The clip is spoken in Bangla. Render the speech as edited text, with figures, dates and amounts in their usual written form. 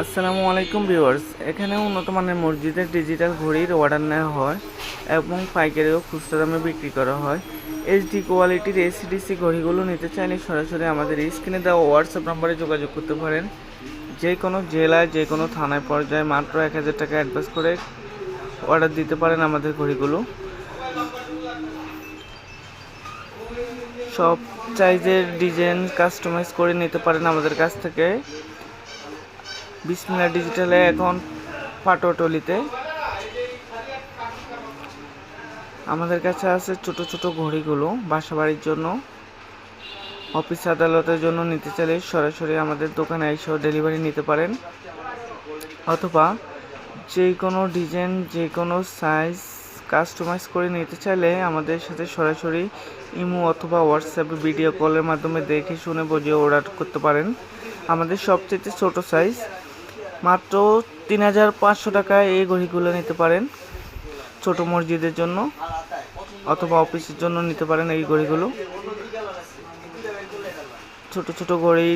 আসসালামু আলাইকুম ভিউয়ার্স। এখানে উন্নত মানের মসজিদের ডিজিটাল ঘড়ির অর্ডার নেওয়া হয় এবং পাইকারি ও খুচরা দামে বিক্রি করা হয়। এইচডি কোয়ালিটির এসিডিসি ঘড়িগুলো নিতে চাইলে সরাসরি আমাদের স্ক্রিনে দেওয়া হোয়াটসঅ্যাপ নম্বরে যোগাযোগ করতে পারেন। যে কোনো জেলায়, যে কোনো থানায় পর্যায়ে মাত্র 1000 টাকা অ্যাডভান্স করে অর্ডার দিতে পারেন আমাদের ঘড়িগুলো। সব সাইজের ডিজাইন কাস্টমাইজ করে নিতে পারেন আমাদের কাছ থেকে। বিসমিল্লাহ ডিজিটালে এখন পাটোয়াটলিতে আমাদের কাছে আছে ছোট ছোট ঘড়িগুলো বাসাবাড়ির জন্য, অফিস আদালতের জন্য নিতে চাইলে সরাসরি আমাদের দোকানে এসেও ডেলিভারি নিতে পারেন, অথবা যে কোনো ডিজাইন, যে কোনো সাইজ কাস্টমাইজ করে নিতে চাইলে আমাদের সাথে সরাসরি ইমো অথবা হোয়াটসঅ্যাপে ভিডিও কলের মাধ্যমে দেখে শুনে বুঝে অর্ডার করতে পারেন। আমাদের সবচেয়ে ছোট সাইজ মাত্র 3500 টাকায় এই ঘড়িগুলো নিতে পারেন। ছোট মসজিদের জন্য অথবা অফিসের জন্য নিতে পারেন এই ঘড়িগুলো। ছোট ছোট ঘড়ি